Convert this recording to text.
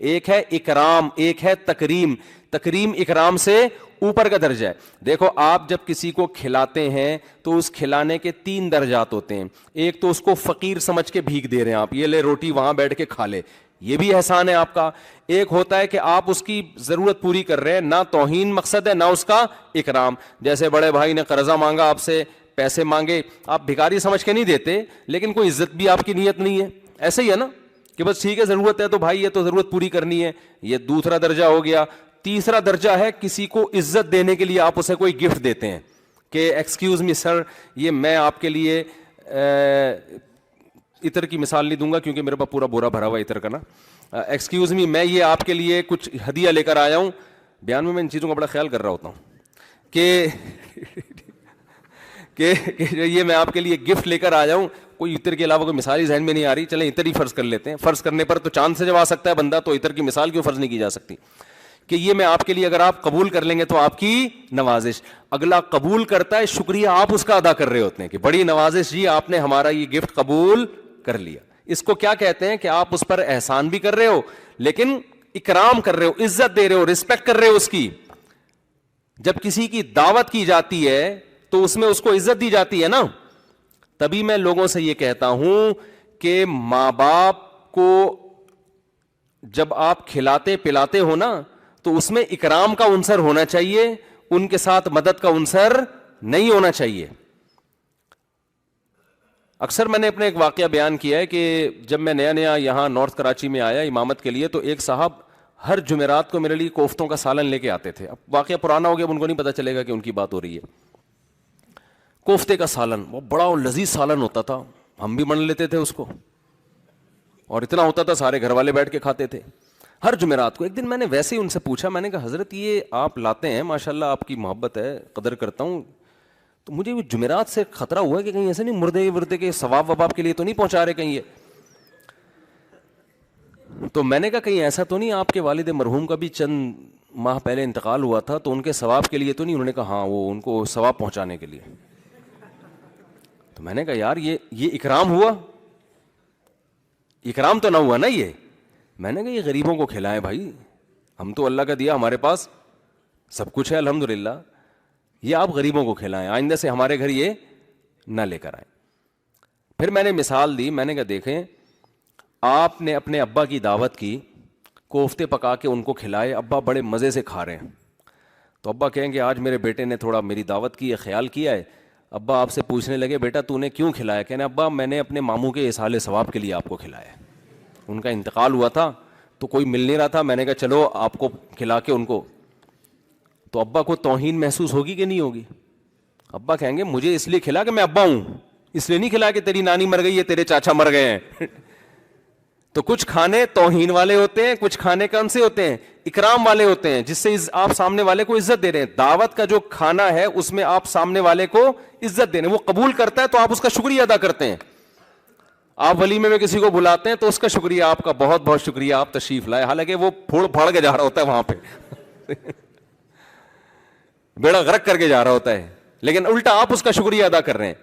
ایک ہے اکرام، ایک ہے تکریم. تکریم اکرام سے اوپر کا درجہ ہے. دیکھو آپ جب کسی کو کھلاتے ہیں تو اس کھلانے کے 3 درجات ہوتے ہیں. ایک تو اس کو فقیر سمجھ کے بھیک دے رہے ہیں آپ، یہ لے روٹی وہاں بیٹھ کے کھا لے، یہ بھی احسان ہے آپ کا. ایک ہوتا ہے کہ آپ اس کی ضرورت پوری کر رہے ہیں، نہ توہین مقصد ہے نہ اس کا اکرام. جیسے بڑے بھائی نے قرضہ مانگا آپ سے، پیسے مانگے، آپ بھکاری سمجھ کے نہیں دیتے لیکن کوئی عزت بھی آپ کی نیت نہیں ہے. ایسے ہی ہے نا کہ بس ٹھیک ہے ضرورت ہے تو بھائی یہ تو ضرورت پوری کرنی ہے. یہ دوسرا درجہ ہو گیا. تیسرا درجہ ہے کسی کو عزت دینے کے لیے آپ اسے کوئی گفٹ دیتے ہیں کہ ایکسکیوز می سر، یہ میں آپ کے لیے عطر کی مثال نہیں دوں گا کیونکہ میرے پاس پورا بورا بھرا ہوا عطر کا نا. ایکسکیوز می، میں یہ آپ کے لیے کچھ ہدیہ لے کر آیا ہوں. بیان میں ان چیزوں کا بڑا خیال کر رہا ہوتا ہوں کہ یہ میں آپ کے لیے گفٹ لے کر آیا ہوں. کوئی عطر کے علاوہ کوئی مثال ہی ذہن میں نہیں آ رہی. چلیں عطر ہی فرض کر لیتے ہیں. فرض کرنے پر تو چاند سے جب آ سکتا ہے بندہ تو عطر کی مثال کیوں فرض نہیں کی جا سکتی کہ یہ میں آپ کے لیے اگر آپ قبول کر لیں گے تو آپ کی نوازش. اگلا قبول کرتا ہے، شکریہ آپ اس کا ادا کر رہے ہوتے ہیں کہ بڑی نوازش جی آپ نے ہمارا یہ گفٹ قبول کر لیا. اس کو کیا کہتے ہیں کہ آپ اس پر احسان بھی کر رہے ہو لیکن اکرام کر رہے ہو، عزت دے رہے ہو، رسپیکٹ کر رہے ہو اس کی. جب کسی کی دعوت کی جاتی ہے تو اس میں اس کو عزت دی جاتی ہے نا. تبھی میں لوگوں سے یہ کہتا ہوں کہ ماں باپ کو جب آپ کھلاتے پلاتے ہو نا تو اس میں اکرام کا عنصر ہونا چاہیے، ان کے ساتھ مدد کا عنصر نہیں ہونا چاہیے. اکثر میں نے اپنے ایک واقعہ بیان کیا ہے کہ جب میں نیا نیا یہاں نارتھ کراچی میں آیا امامت کے لیے تو ایک صاحب ہر جمعرات کو میرے لیے کوفتوں کا سالن لے کے آتے تھے. اب واقعہ پرانا ہو گیا، اب ان کو نہیں پتا چلے گا کہ ان کی بات ہو رہی ہے. کوفتے کا سالن وہ بڑا لذیذ سالن ہوتا تھا، ہم بھی من لیتے تھے اس کو، اور اتنا ہوتا تھا سارے گھر والے بیٹھ کے کھاتے تھے ہر جمعرات کو. ایک دن میں نے ویسے ہی ان سے پوچھا، میں نے کہا حضرت یہ آپ لاتے ہیں ماشاءاللہ آپ کی محبت ہے، قدر کرتا ہوں، تو مجھے وہ جمعرات سے خطرہ ہوا ہے کہ کہیں ایسے نہیں مردے کے ثواب وباب کے لیے تو نہیں پہنچا رہے کہیں یہ. تو میں نے کہا کہیں ایسا تو نہیں آپ کے والد مرحوم کا بھی چند ماہ پہلے انتقال ہوا تھا تو ان کے ثواب کے لیے تو نہیں؟ انہوں نے کہا ہاں وہ ان کو ثواب پہنچانے کے لیے. تو میں نے کہا یار یہ اکرام ہوا؟ اکرام تو نہ ہوا نا یہ. میں نے کہا یہ غریبوں کو کھلائیں بھائی، ہم تو اللہ کا دیا، ہمارے پاس سب کچھ ہے الحمدللہ، یہ آپ غریبوں کو کھلائیں، آئندہ سے ہمارے گھر یہ نہ لے کر آئیں. پھر میں نے مثال دی، میں نے کہا دیکھیں آپ نے اپنے ابا کی دعوت کی، کوفتے پکا کے ان کو کھلائے، ابا بڑے مزے سے کھا رہے ہیں، تو ابا کہیں گے آج میرے بیٹے نے تھوڑا میری دعوت کی ہے، خیال کیا ہے. ابا آپ سے پوچھنے لگے بیٹا تو نے کیوں کھلایا؟ کہنے ابا میں نے اپنے ماموں کے اصحال ثواب کے لیے آپ کو کھلایا، ان کا انتقال ہوا تھا تو کوئی مل نہیں رہا تھا، میں نے کہا چلو آپ کو کھلا کے ان کو. تو ابا کو توہین محسوس ہوگی کہ نہیں ہوگی؟ ابا کہیں گے مجھے اس لیے کھلا کہ میں ابا ہوں، اس لیے نہیں کھلا کہ تیری نانی مر گئی ہے، تیرے چاچا مر گئے ہیں. تو کچھ کھانے توہین والے ہوتے ہیں، کچھ کھانے کون سے ہوتے ہیں؟ اکرام والے ہوتے ہیں، جس سے آپ سامنے والے کو عزت دے رہے ہیں. دعوت کا جو کھانا ہے اس میں آپ سامنے والے کو عزت دے رہے ہیں، وہ قبول کرتا ہے تو آپ اس کا شکریہ ادا کرتے ہیں. آپ ولیمے میں کسی کو بلاتے ہیں تو اس کا شکریہ، آپ کا بہت بہت شکریہ آپ تشریف لائے، حالانکہ وہ پھوڑ پھاڑ کے جا رہا ہوتا ہے وہاں پہ بیڑا غرق کر کے جا رہا ہوتا ہے، لیکن الٹا آپ اس کا شکریہ ادا کر رہے ہیں.